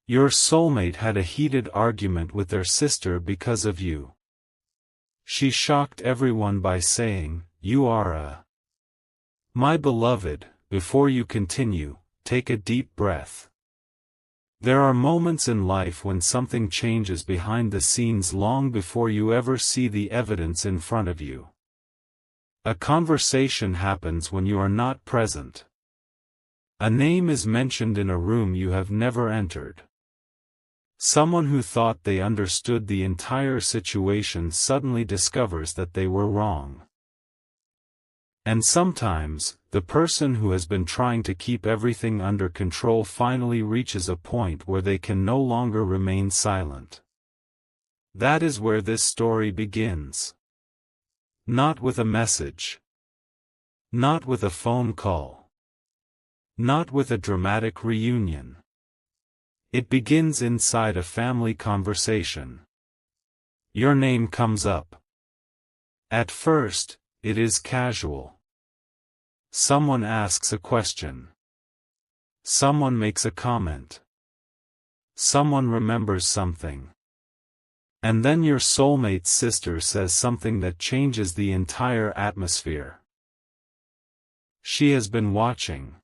Your soulmate had a heated argument with their sister because of you. She shocked everyone by saying, "You are a..." My beloved, before you continue, take a deep breath. There are moments in life when something changes behind the scenes long before you ever see the evidence in front of you. A conversation happens when you are not present. A name is mentioned in a room you have never entered. Someone who thought they understood the entire situation suddenly discovers that they were wrong. And sometimes, the person who has been trying to keep everything under control finally reaches a point where they can no longer remain silent. That is where this story begins. Not with a message. Not with a phone call. Not with a dramatic reunion. It begins inside a family conversation. Your name comes up. At first, it is casual. Someone asks a question. Someone makes a comment. Someone remembers something. And then your soulmate's sister says something that changes the entire atmosphere. She has been watching.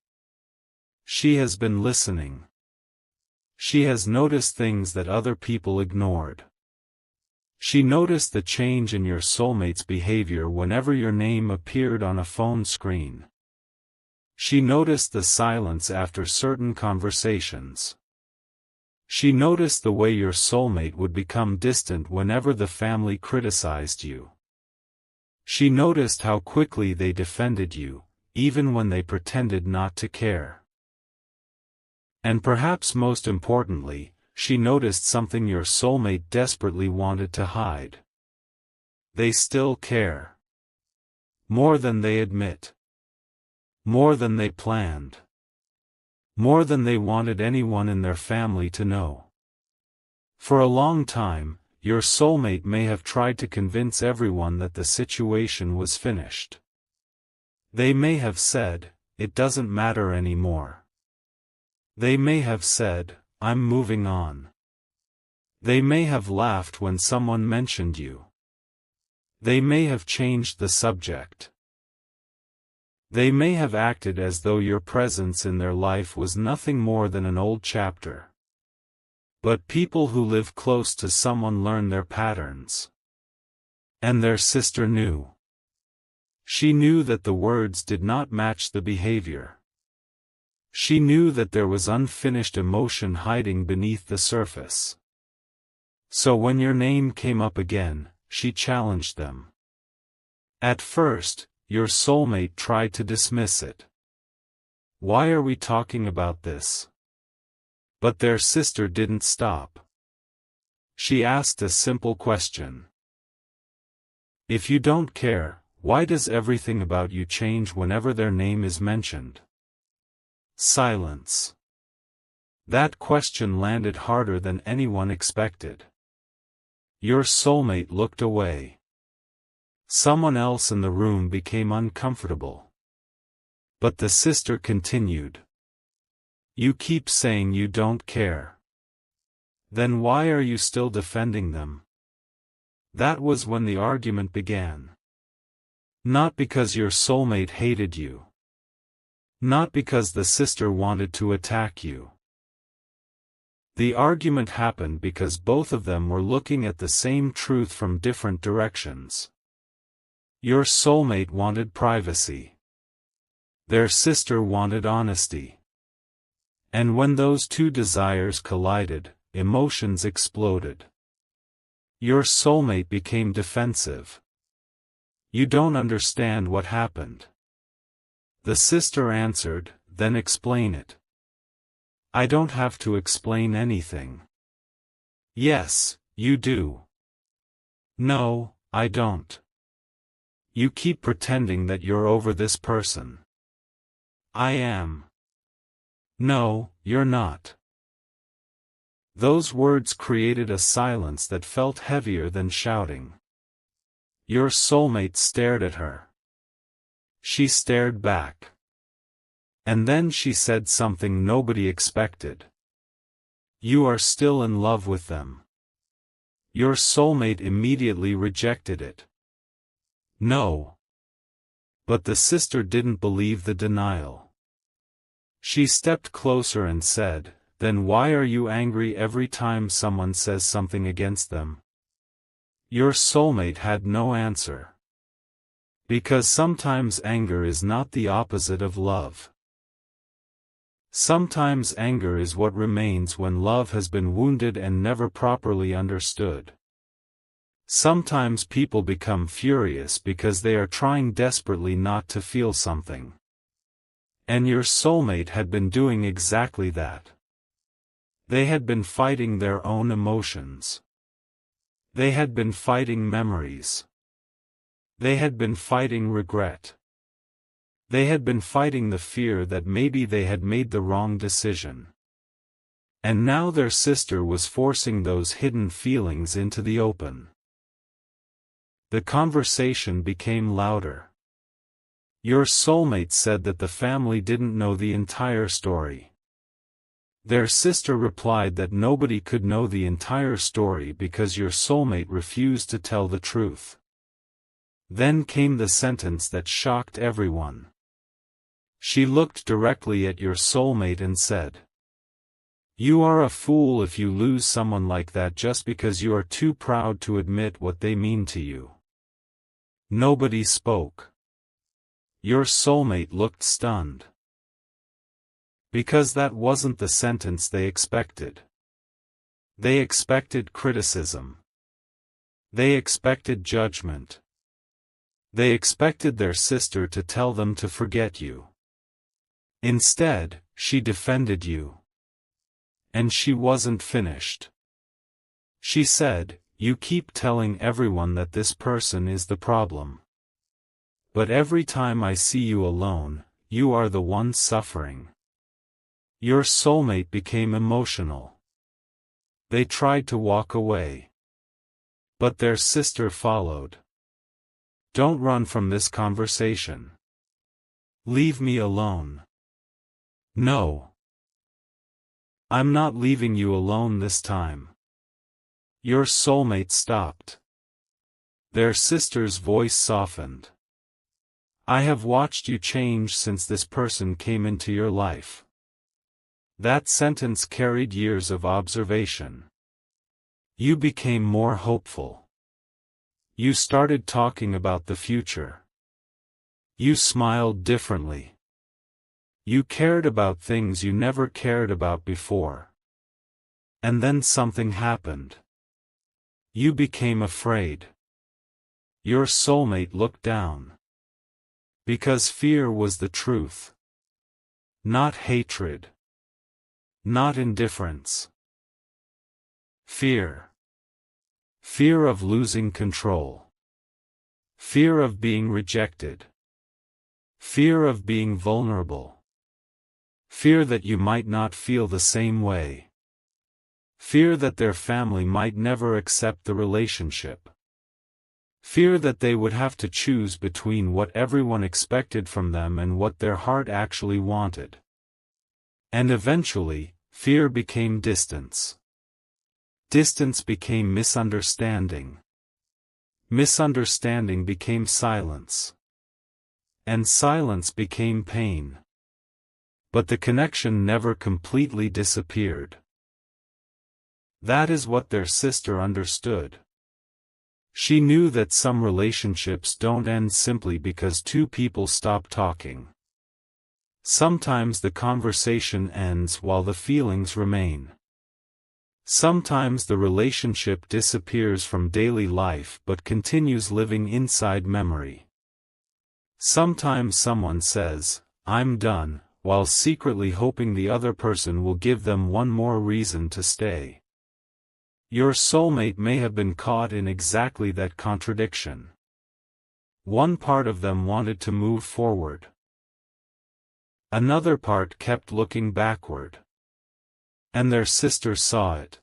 She has been listening. She has noticed things that other people ignored. She noticed the change in your soulmate's behavior whenever your name appeared on a phone screen. She noticed the silence after certain conversations. She noticed the way your soulmate would become distant whenever the family criticized you. She noticed how quickly they defended you, even when they pretended not to care. And perhaps most importantly, she noticed something your soulmate desperately wanted to hide. They still care. More than they admit. More than they planned. More than they wanted anyone in their family to know. For a long time, your soulmate may have tried to convince everyone that the situation was finished. They may have said, "It doesn't matter anymore." They may have said, "I'm moving on." They may have laughed when someone mentioned you. They may have changed the subject. They may have acted as though your presence in their life was nothing more than an old chapter. But people who live close to someone learn their patterns. And their sister knew. She knew that the words did not match the behavior. She knew that there was unfinished emotion hiding beneath the surface. So when your name came up again, she challenged them. At first, your soulmate tried to dismiss it. "Why are we talking about this?" But their sister didn't stop. She asked a simple question. "If you don't care, why does everything about you change whenever their name is mentioned?" Silence. That question landed harder than anyone expected. Your soulmate looked away. Someone else in the room became uncomfortable. But the sister continued. "You keep saying you don't care. Then why are you still defending them?" That was when the argument began. Not because your soulmate hated you. Not because the sister wanted to attack you. The argument happened because both of them were looking at the same truth from different directions. Your soulmate wanted privacy. Their sister wanted honesty. And when those two desires collided, emotions exploded. Your soulmate became defensive. "You don't understand what happened." The sister answered, "Then explain it." "I don't have to explain anything." "Yes, you do." "No, I don't." "You keep pretending that you're over this person." "I am." "No, you're not." Those words created a silence that felt heavier than shouting. Your soulmate stared at her. She stared back. And then she said something nobody expected. You are still in love with them. Your soulmate immediately rejected it. No. But the sister didn't believe the denial. She stepped closer and said, "Then why are you angry every time someone says something against them?" Your soulmate had no answer. Because sometimes anger is not the opposite of love. Sometimes anger is what remains when love has been wounded and never properly understood. Sometimes people become furious because they are trying desperately not to feel something. And your soulmate had been doing exactly that. They had been fighting their own emotions. They had been fighting memories. They had been fighting regret. They had been fighting the fear that maybe they had made the wrong decision. And now their sister was forcing those hidden feelings into the open. The conversation became louder. Your soulmate said that the family didn't know the entire story. Their sister replied that nobody could know the entire story because your soulmate refused to tell the truth. Then came the sentence that shocked everyone. She looked directly at your soulmate and said, "You are a fool if you lose someone like that just because you are too proud to admit what they mean to you." Nobody spoke. Your soulmate looked stunned. Because that wasn't the sentence they expected. They expected criticism. They expected judgment. They expected their sister to tell them to forget you. Instead, she defended you. And she wasn't finished. She said, "You keep telling everyone that this person is the problem. But every time I see you alone, you are the one suffering." Your soulmate became emotional. They tried to walk away. But their sister followed. "Don't run from this conversation. Leave me alone." "No. I'm not leaving you alone this time." Your soulmate stopped. Their sister's voice softened. "I have watched you change since this person came into your life." That sentence carried years of observation. You became more hopeful. You started talking about the future. You smiled differently. You cared about things you never cared about before. And then something happened. You became afraid. Your soulmate looked down. Because fear was the truth. Not hatred. Not indifference. Fear. Fear of losing control. Fear of being rejected. Fear of being vulnerable. Fear that you might not feel the same way. Fear that their family might never accept the relationship. Fear that they would have to choose between what everyone expected from them and what their heart actually wanted. And eventually, fear became distance. Distance became misunderstanding. Misunderstanding became silence. And silence became pain. But the connection never completely disappeared. That is what their sister understood. She knew that some relationships don't end simply because two people stop talking. Sometimes the conversation ends while the feelings remain. Sometimes the relationship disappears from daily life but continues living inside memory. Sometimes someone says, "I'm done," while secretly hoping the other person will give them one more reason to stay. Your soulmate may have been caught in exactly that contradiction. One part of them wanted to move forward. Another part kept looking backward. And their sister saw it.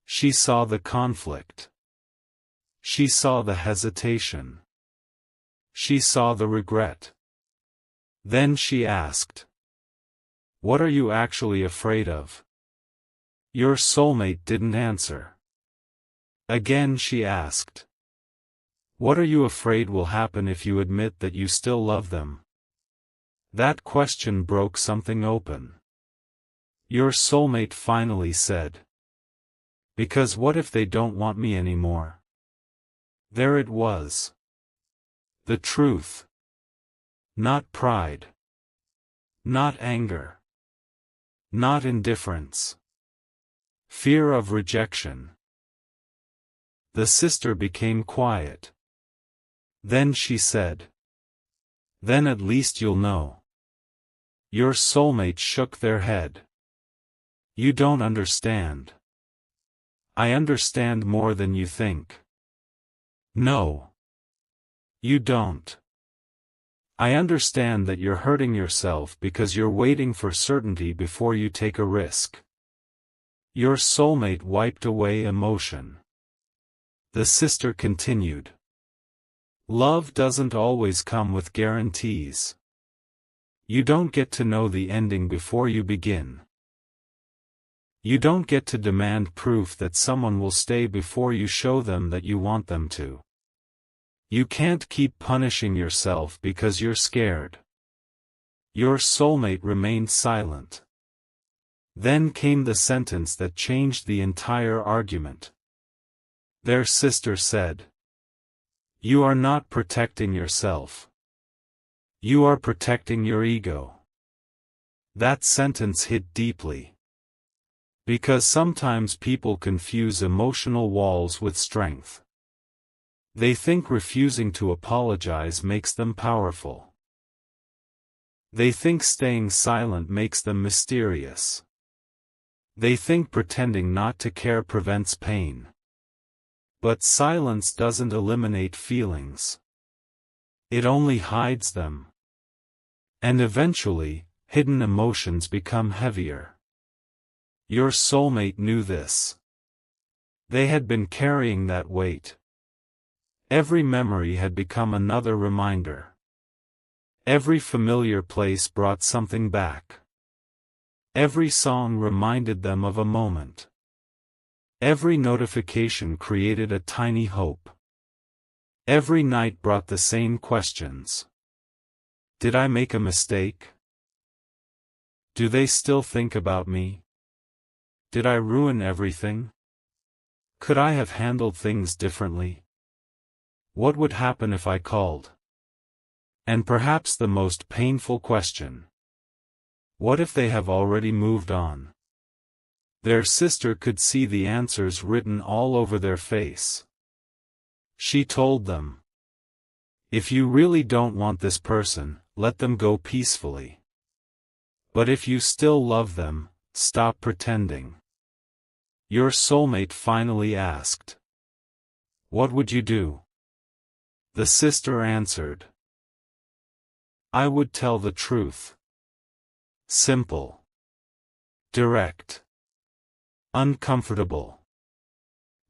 She saw the conflict. She saw the hesitation. She saw the regret. Then she asked, "What are you actually afraid of?" Your soulmate didn't answer. Again she asked. What are you afraid will happen if you admit that you still love them? That question broke something open. Your soulmate finally said. Because what if they don't want me anymore? There it was. The truth. Not pride. Not anger. Not indifference. Fear of rejection. The sister became quiet. Then she said. Then at least you'll know. Your soulmate shook their head. You don't understand. I understand more than you think. No. You don't. I understand that you're hurting yourself because you're waiting for certainty before you take a risk. Your soulmate wiped away emotion. The sister continued. Love doesn't always come with guarantees. You don't get to know the ending before you begin. You don't get to demand proof that someone will stay before you show them that you want them to. You can't keep punishing yourself because you're scared. Your soulmate remained silent. Then came the sentence that changed the entire argument. Their sister said. You are not protecting yourself. You are protecting your ego. That sentence hit deeply. Because sometimes people confuse emotional walls with strength. They think refusing to apologize makes them powerful. They think staying silent makes them mysterious. They think pretending not to care prevents pain. But silence doesn't eliminate feelings. It only hides them. And eventually, hidden emotions become heavier. Your soulmate knew this. They had been carrying that weight. Every memory had become another reminder. Every familiar place brought something back. Every song reminded them of a moment. Every notification created a tiny hope. Every night brought the same questions. Did I make a mistake? Do they still think about me? Did I ruin everything? Could I have handled things differently? What would happen if I called? And perhaps the most painful question. What if they have already moved on? Their sister could see the answers written all over their face. She told them. If you really don't want this person, let them go peacefully. But if you still love them, stop pretending. Your soulmate finally asked. What would you do? The sister answered. I would tell the truth. Simple. Direct. Uncomfortable.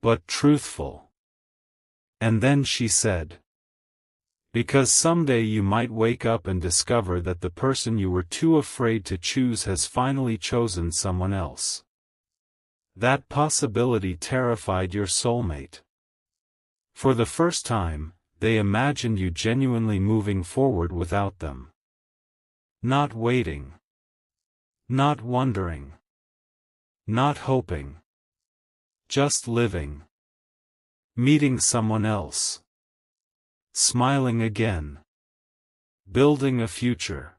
But truthful. And then she said. Because someday you might wake up and discover that the person you were too afraid to choose has finally chosen someone else. That possibility terrified your soulmate. For the first time, they imagined you genuinely moving forward without them. Not waiting. Not wondering. Not hoping. Just living. Meeting someone else. Smiling again. Building a future.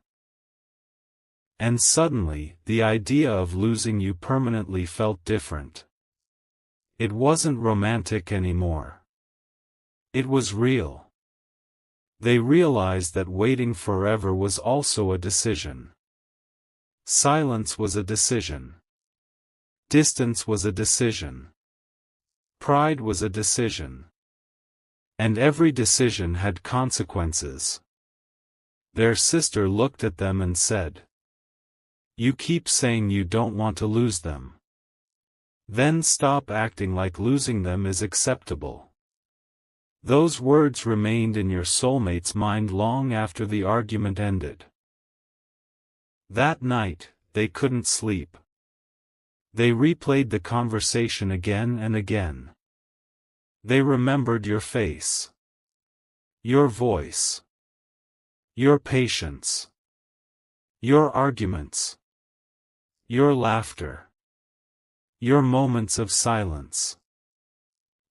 And suddenly, the idea of losing you permanently felt different. It wasn't romantic anymore. It was real. They realized that waiting forever was also a decision. Silence was a decision. Distance was a decision. Pride was a decision. And every decision had consequences. Their sister looked at them and said, You keep saying you don't want to lose them. Then stop acting like losing them is acceptable. Those words remained in your soulmate's mind long after the argument ended. That night, they couldn't sleep. They replayed the conversation again and again. They remembered your face, your voice, your patience, your arguments, your laughter, your moments of silence.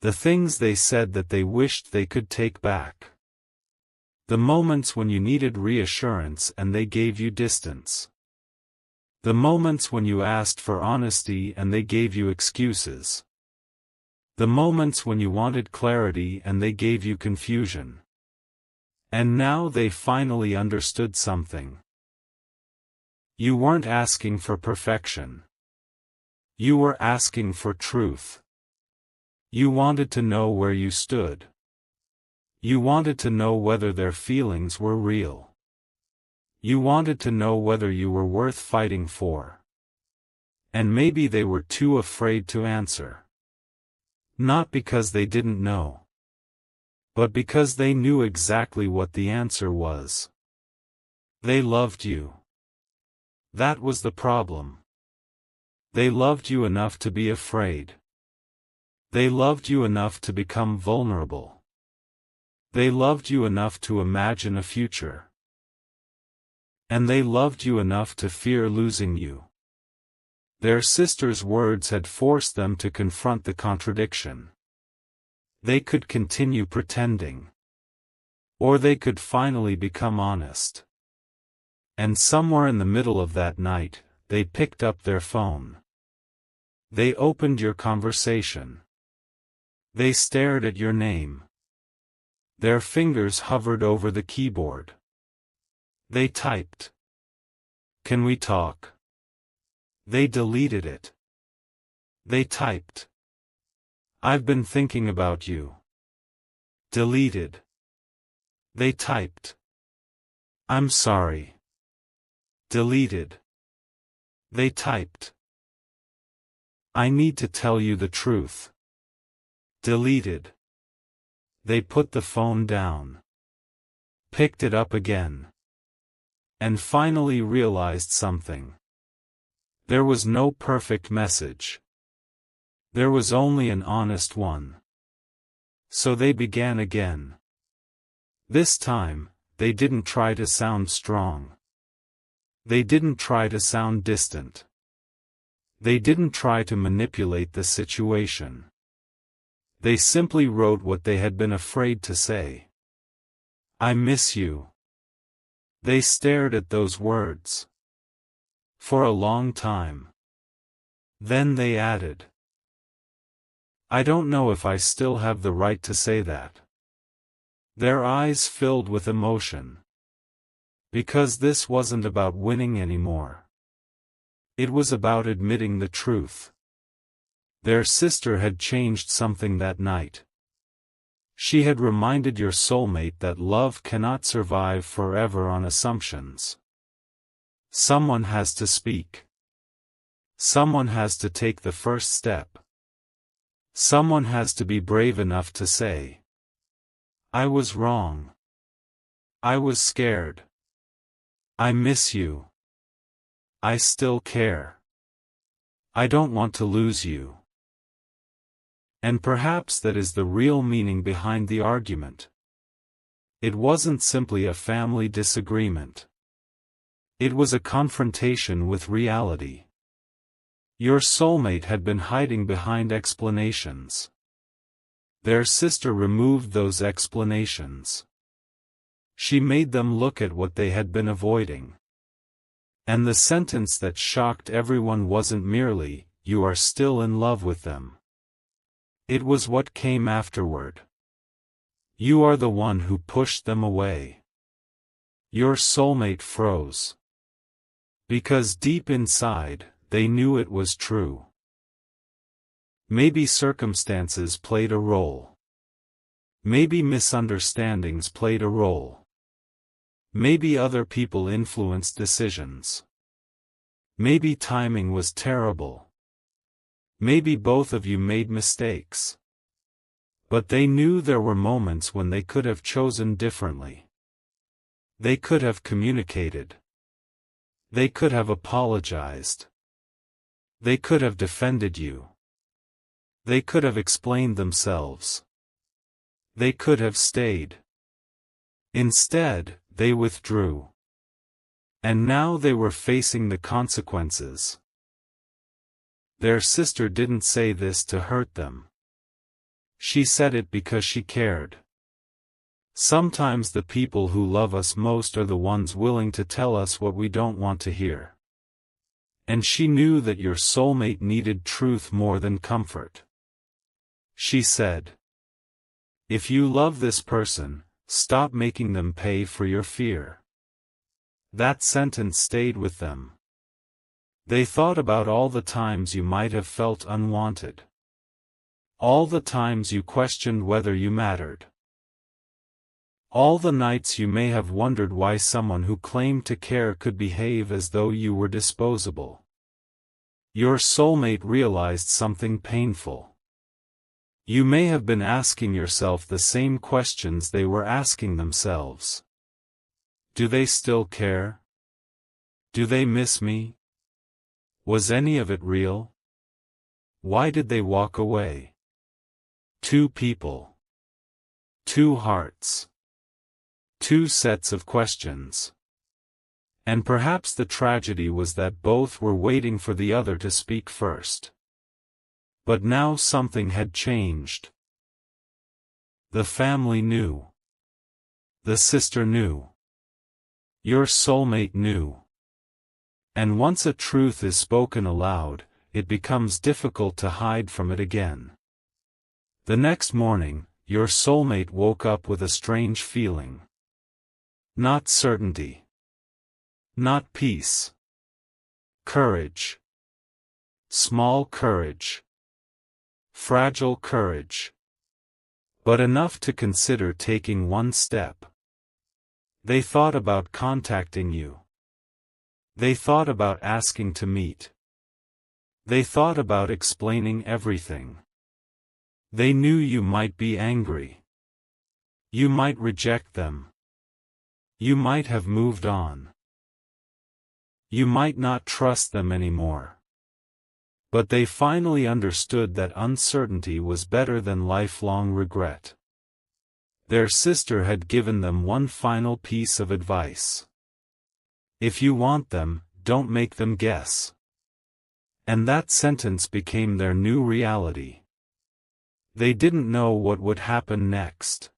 The things they said that they wished they could take back. The moments when you needed reassurance and they gave you distance. The moments when you asked for honesty and they gave you excuses. The moments when you wanted clarity and they gave you confusion. And now they finally understood something. You weren't asking for perfection. You were asking for truth. You wanted to know where you stood. You wanted to know whether their feelings were real. You wanted to know whether you were worth fighting for. And maybe they were too afraid to answer. Not because they didn't know, but because they knew exactly what the answer was. They loved you. That was the problem. They loved you enough to be afraid. They loved you enough to become vulnerable. They loved you enough to imagine a future. And they loved you enough to fear losing you. Their sister's words had forced them to confront the contradiction. They could continue pretending. Or they could finally become honest. And somewhere in the middle of that night, they picked up their phone. They opened your conversation. They stared at your name. Their fingers hovered over the keyboard. They typed. "Can we talk?" They deleted it. They typed. "I've been thinking about you." Deleted. They typed. "I'm sorry." Deleted. They typed. "I need to tell you the truth." Deleted. They put the phone down. Picked it up again. And finally realized something. There was no perfect message. There was only an honest one. So they began again. This time, they didn't try to sound strong. They didn't try to sound distant. They didn't try to manipulate the situation. They simply wrote what they had been afraid to say. "I miss you." They stared at those words. For a long time. Then they added, "I don't know if I still have the right to say that." Their eyes filled with emotion. Because this wasn't about winning anymore. It was about admitting the truth. Their sister had changed something that night. She had reminded your soulmate that love cannot survive forever on assumptions. Someone has to speak. Someone has to take the first step. Someone has to be brave enough to say, "I was wrong. I was scared. I miss you. I still care. I don't want to lose you." And perhaps that is the real meaning behind the argument. It wasn't simply a family disagreement. It was a confrontation with reality. Your soulmate had been hiding behind explanations. Their sister removed those explanations. She made them look at what they had been avoiding. And the sentence that shocked everyone wasn't merely, "You are still in love with them." It was what came afterward. "You are the one who pushed them away." Your soulmate froze. Because deep inside, they knew it was true. Maybe circumstances played a role. Maybe misunderstandings played a role. Maybe other people influenced decisions. Maybe timing was terrible. Maybe both of you made mistakes. But they knew there were moments when they could have chosen differently. They could have communicated. They could have apologized. They could have defended you. They could have explained themselves. They could have stayed. Instead, they withdrew. And now they were facing the consequences. Their sister didn't say this to hurt them. She said it because she cared. Sometimes the people who love us most are the ones willing to tell us what we don't want to hear. And she knew that your soulmate needed truth more than comfort. She said, "If you love this person, stop making them pay for your fear." That sentence stayed with them. They thought about all the times you might have felt unwanted. All the times you questioned whether you mattered. All the nights you may have wondered why someone who claimed to care could behave as though you were disposable. Your soulmate realized something painful. You may have been asking yourself the same questions they were asking themselves. Do they still care? Do they miss me? Was any of it real? Why did they walk away? Two people. Two hearts. Two sets of questions. And perhaps the tragedy was that both were waiting for the other to speak first. But now something had changed. The family knew. The sister knew. Your soulmate knew. And once a truth is spoken aloud, it becomes difficult to hide from it again. The next morning, your soulmate woke up with a strange feeling. Not certainty. Not peace. Courage. Small courage. Fragile courage. But enough to consider taking one step. They thought about contacting you. They thought about asking to meet. They thought about explaining everything. They knew you might be angry. You might reject them. You might have moved on. You might not trust them anymore. But they finally understood that uncertainty was better than lifelong regret. Their sister had given them one final piece of advice. If you want them, don't make them guess. And that sentence became their new reality. They didn't know what would happen next.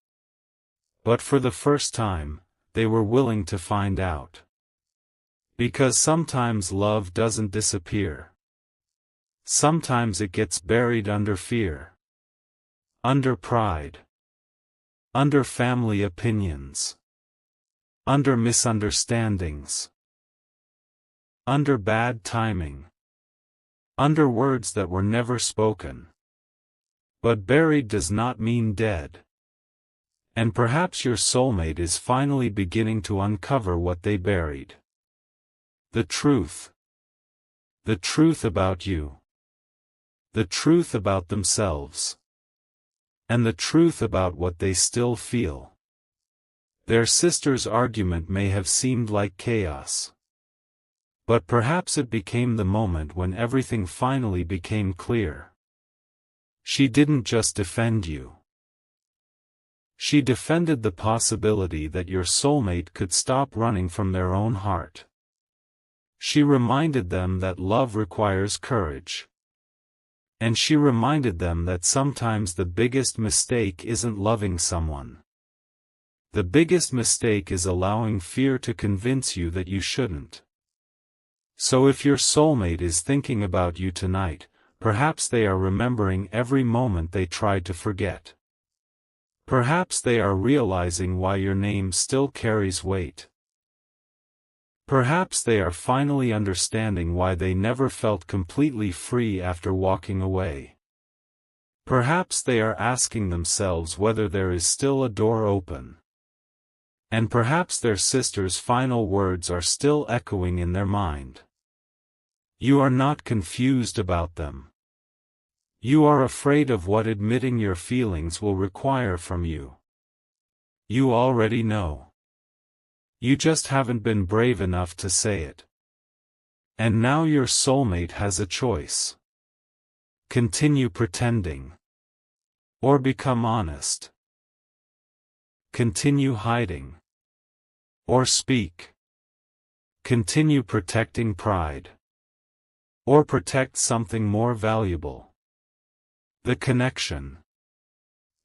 But for the first time, they were willing to find out. Because sometimes love doesn't disappear. Sometimes it gets buried under fear. Under pride. Under family opinions. Under misunderstandings. Under bad timing. Under words that were never spoken. But buried does not mean dead. And perhaps your soulmate is finally beginning to uncover what they buried. The truth. The truth about you. The truth about themselves. And the truth about what they still feel. Their sister's argument may have seemed like chaos. But perhaps it became the moment when everything finally became clear. She didn't just defend you. She defended the possibility that your soulmate could stop running from their own heart. She reminded them that love requires courage. And she reminded them that sometimes the biggest mistake isn't loving someone. The biggest mistake is allowing fear to convince you that you shouldn't. So if your soulmate is thinking about you tonight, perhaps they are remembering every moment they tried to forget. Perhaps they are realizing why your name still carries weight. Perhaps they are finally understanding why they never felt completely free after walking away. Perhaps they are asking themselves whether there is still a door open. And perhaps their sister's final words are still echoing in their mind. You are not confused about them. You are afraid of what admitting your feelings will require from you. You already know. You just haven't been brave enough to say it. And now your soulmate has a choice. Continue pretending. Or become honest. Continue hiding. Or speak. Continue protecting pride. Or protect something more valuable. The connection.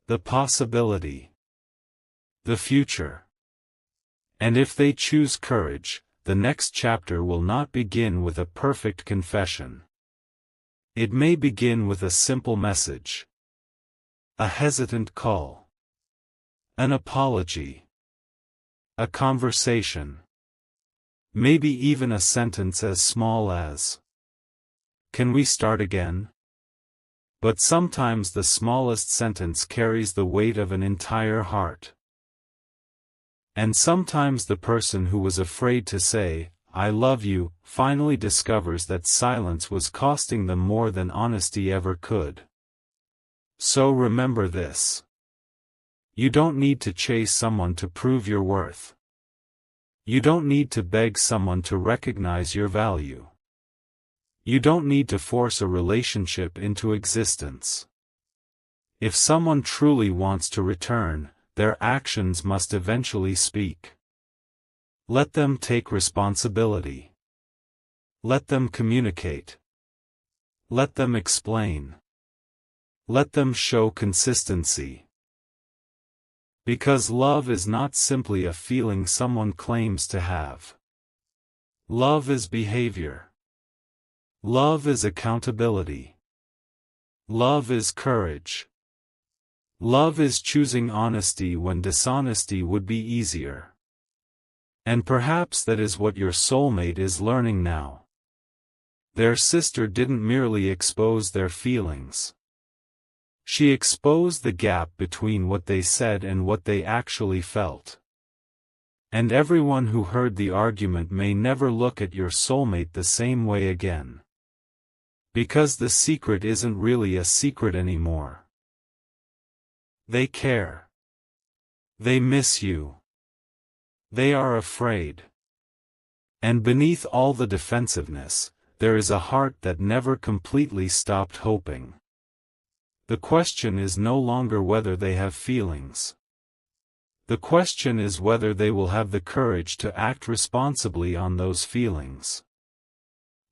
The possibility. The future. And if they choose courage, the next chapter will not begin with a perfect confession. It may begin with a simple message. A hesitant call. An apology. A conversation. Maybe even a sentence as small as, "Can we start again?" But sometimes the smallest sentence carries the weight of an entire heart. And sometimes the person who was afraid to say, "I love you," finally discovers that silence was costing them more than honesty ever could. So remember this. You don't need to chase someone to prove your worth. You don't need to beg someone to recognize your value. You don't need to force a relationship into existence. If someone truly wants to return, their actions must eventually speak. Let them take responsibility. Let them communicate. Let them explain. Let them show consistency. Because love is not simply a feeling someone claims to have. Love is behavior. Love is accountability. Love is courage. Love is choosing honesty when dishonesty would be easier. And perhaps that is what your soulmate is learning now. Their sister didn't merely expose their feelings. She exposed the gap between what they said and what they actually felt. And everyone who heard the argument may never look at your soulmate the same way again. Because the secret isn't really a secret anymore. They care. They miss you. They are afraid. And beneath all the defensiveness, there is a heart that never completely stopped hoping. The question is no longer whether they have feelings. The question is whether they will have the courage to act responsibly on those feelings.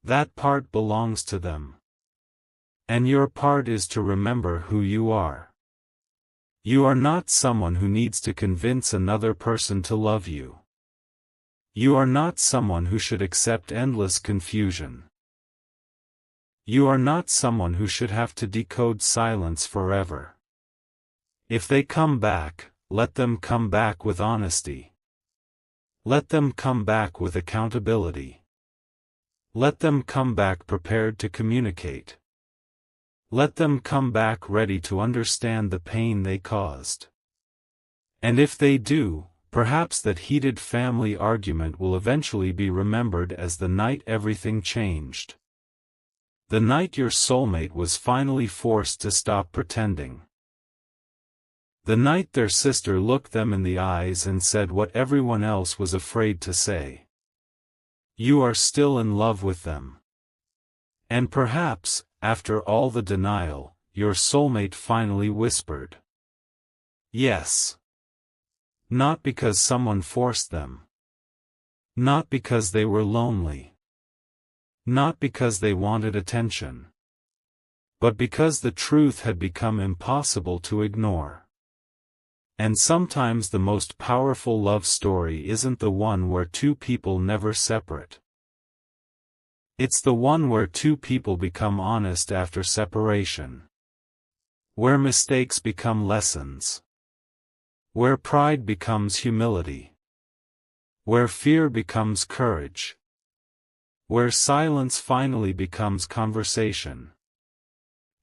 That part belongs to them. And your part is to remember who you are. You are not someone who needs to convince another person to love you. You are not someone who should accept endless confusion. You are not someone who should have to decode silence forever. If they come back, let them come back with honesty. Let them come back with accountability. Let them come back prepared to communicate. Let them come back ready to understand the pain they caused. And if they do, perhaps that heated family argument will eventually be remembered as the night everything changed. The night your soulmate was finally forced to stop pretending. The night their sister looked them in the eyes and said what everyone else was afraid to say. You are still in love with them. And perhaps, after all the denial, your soulmate finally whispered. Yes. Not because someone forced them. Not because they were lonely. Not because they wanted attention. But because the truth had become impossible to ignore. And sometimes the most powerful love story isn't the one where two people never separate. It's the one where two people become honest after separation. Where mistakes become lessons. Where pride becomes humility. Where fear becomes courage. Where silence finally becomes conversation.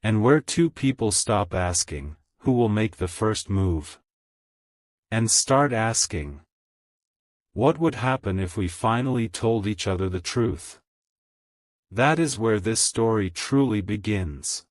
And where two people stop asking, who will make the first move? And start asking, what would happen if we finally told each other the truth? That is where this story truly begins.